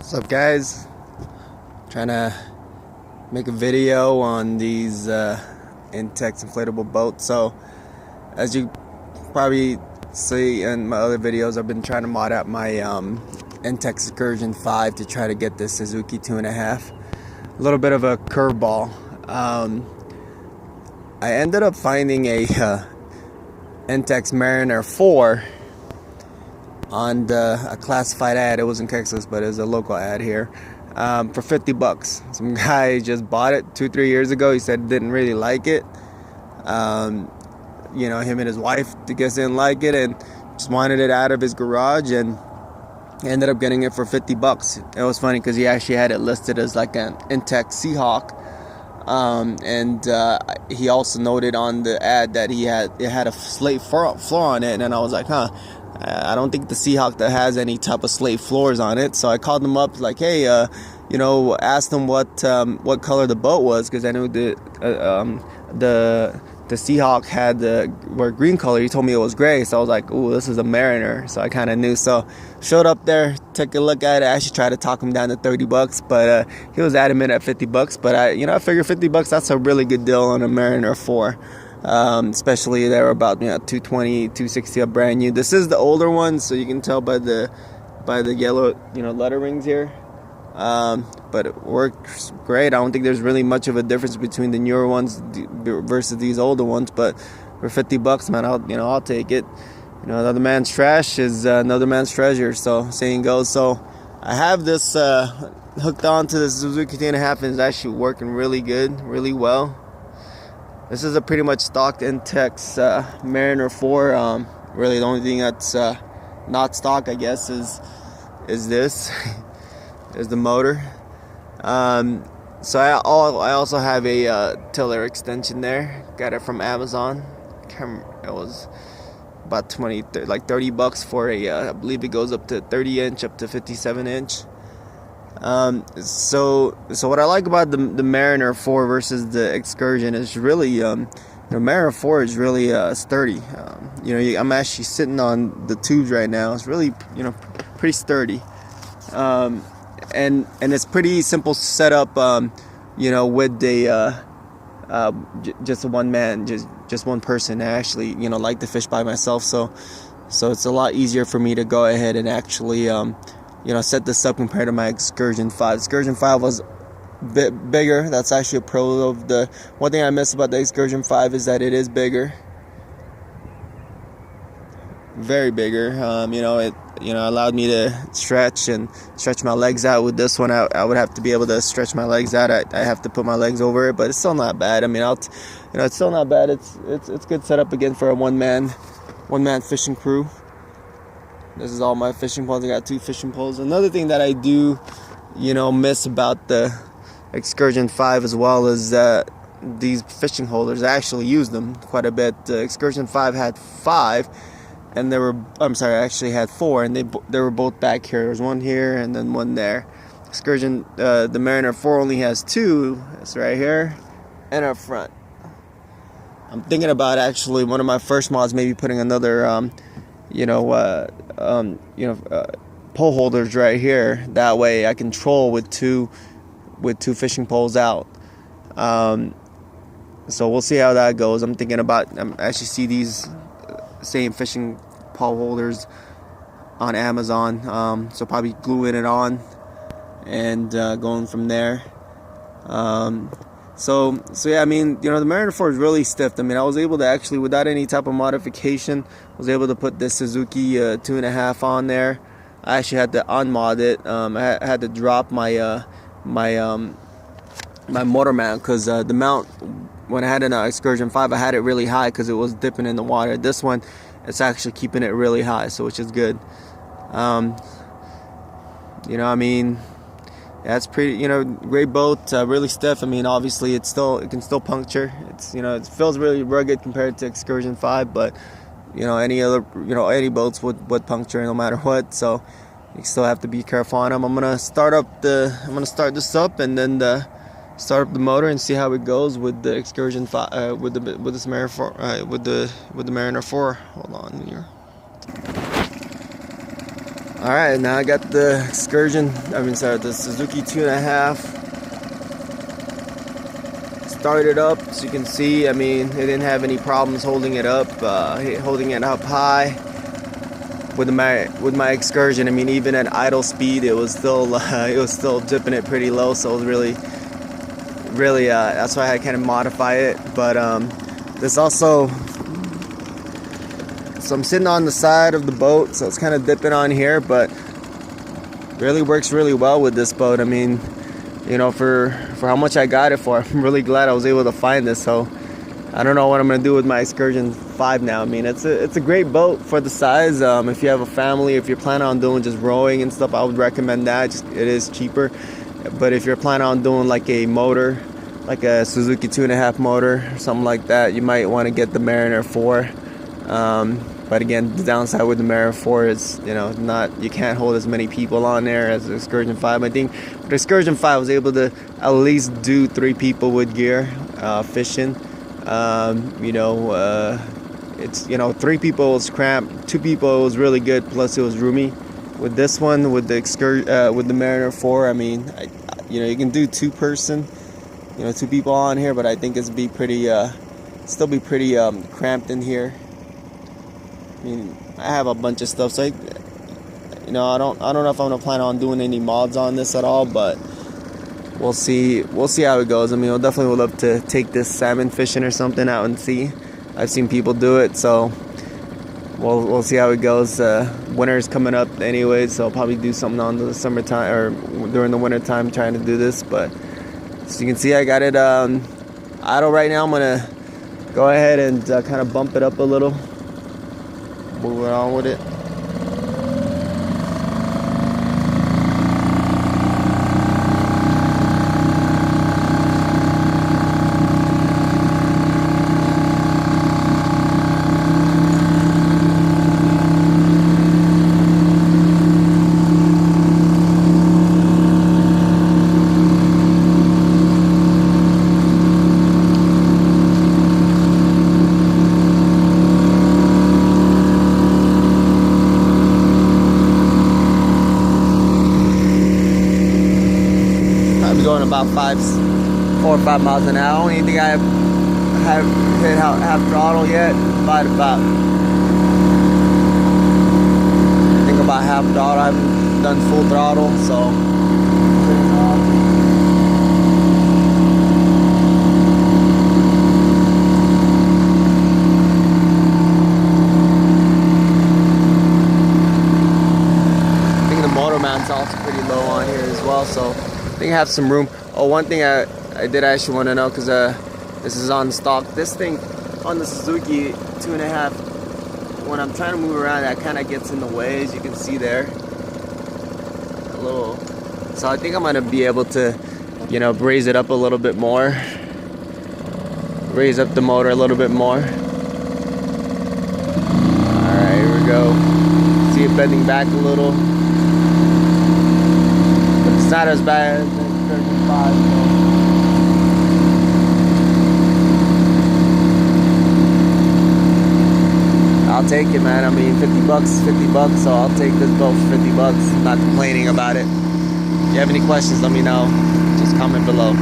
What's up, guys? Trying to make a video on these Intex inflatable boats. So as you probably see in my other videos, I've been trying to mod out my Intex Excursion 5 to try to get this Suzuki 2.5. A little bit of a curveball. I ended up finding a Intex Mariner 4 on a classified ad. It wasn't Craigslist, but it was a local ad here, for $50. Some guy just bought it 2-3 years ago. He said didn't really like it. You know, him and his wife, I guess, didn't like it and just wanted it out of his garage, and ended up getting it for $50. It was funny because he actually had it listed as like an Intex Seahawk, and he also noted on the ad that it had a slate floor on it, and I was like, I don't think the Seahawk that has any type of slate floors on it. So I called them up like, hey, you know, asked them what color the boat was, because I knew the Seahawk had were green color. He told me it was gray, so I was like, ooh, this is a Mariner. So I kind of knew. So showed up there, took a look at it. I actually tried to talk him down to $30, but he was adamant at $50. But I figured $50, that's a really good deal on a Mariner 4. Especially they were about $220, $260 a brand new. This is the older one, so you can tell by the yellow letter rings here. But it works great. I don't think there's really much of a difference between the newer ones versus these older ones. But for $50, man, I'll take it. Another man's trash is another man's treasure. So saying goes. So I have this hooked onto the Suzuki 2.5, and it's actually working really good, really well. This is a pretty much stock Intex Mariner 4. Really, the only thing that's not stock, I guess, is this. Is the motor. So I also have a tiller extension there. Got it from Amazon. It was about $30 for I believe it goes up to 30-inch, up to 57-inch. So what I like about the Mariner 4 versus the Excursion is really the Mariner 4 is really sturdy. I'm actually sitting on the tubes right now. It's really pretty sturdy, and it's pretty simple setup. With the just a one man, just one person. I actually like to fish by myself, so it's a lot easier for me to go ahead and actually set this up compared to my Excursion 5. Excursion 5 was a bit bigger. That's actually a pro of the one thing I miss about the Excursion 5 is that it is bigger, very bigger. It allowed me to stretch my legs out. With this one, I would have to be able to stretch my legs out. I have to put my legs over it, but it's still not bad. It's still not bad. It's good setup again for a one man fishing crew. This is all my fishing poles. I got 2 fishing poles. Another thing that I do, miss about the Excursion 5 as well is that these fishing holders, I actually use them quite a bit. The Excursion 5 had 5, and I actually had 4, and they were both back here. There was one here and then one there. Excursion, the Mariner 4 only has 2. It's right here and up front. I'm thinking about actually one of my first mods, maybe putting another pole holders right here. That way I can troll with two fishing poles out. So we'll see how that goes. I'm actually see these same fishing pole holders on Amazon. So probably gluing it on and going from there. So yeah, the Mariner 4 is really stiff. I was able to actually, without any type of modification, was able to put this Suzuki 2.5 on there. I actually had to unmod it. I had to drop my my motor mount, because the mount, when I had an Excursion 5, I had it really high because it was dipping in the water. This one, it's actually keeping it really high, so which is good. That's pretty, great boat, really stiff. Obviously it can still puncture. It feels really rugged compared to Excursion 5, but any other, any boats would puncture no matter what. So you still have to be careful on them. I'm gonna start this up and then start up the motor and see how it goes with the Excursion 5, with this Mariner 4, with the Mariner 4. Hold on here. All right, now I got the the Suzuki 2.5 started up. So you can see, I mean, it didn't have any problems holding it up high with my Excursion. I mean, even at idle speed, it was still dipping it pretty low. So it was really that's why I kind of modify it. But this also. So I'm sitting on the side of the boat, so it's kind of dipping on here, but really works really well with this boat. I mean, you know, for how much I got it for, I'm really glad I was able to find this. So I don't know what I'm gonna do with my Excursion 5 now. I mean, it's a great boat for the size. If you have a family, if you're planning on doing just rowing and stuff, I would recommend that. It is cheaper. But if you're planning on doing like a motor, like a Suzuki 2.5 motor, something like that, you might want to get the Mariner 4. But again, the downside with the Mariner 4 is, you know, you can't hold as many people on there as the Excursion 5. I think the Excursion 5 was able to at least do 3 people with gear fishing. It's, you know, 3 people was cramped, 2 people was really good, plus it was roomy. With this one, with the Mariner 4, I mean, you can do 2 people on here, but I think it's still be pretty cramped in here. I mean, I have a bunch of stuff, so I don't know if I'm gonna plan on doing any mods on this at all, but we'll see how it goes. I mean, I definitely would love to take this salmon fishing or something out and see. I've seen people do it, so we'll see how it goes. Winter's coming up anyway, so I'll probably do something on the summertime or during the winter time trying to do this. But so you can see, I got it idle right now. I'm gonna go ahead and kind of bump it up a little. Moving on with it. Going about 4 or 5 miles an hour. I don't even think I have hit half throttle yet. About half throttle. I haven't done full throttle, so I think the motor mount's also pretty low on here as well, so I think I have some room. Oh, one thing I did actually want to know, because this is on stock. This thing on the Suzuki 2.5, when I'm trying to move around, that kind of gets in the way, as you can see there. So I think I'm gonna be able to, you know, raise it up a little bit more. Raise up the motor a little bit more. All right, here we go. See it bending back a little. It's not as bad as the Excursion 5. I'll take it, man. I mean, 50 bucks, so I'll take this boat for 50 bucks. I'm not complaining about it. If you have any questions, let me know. Just comment below.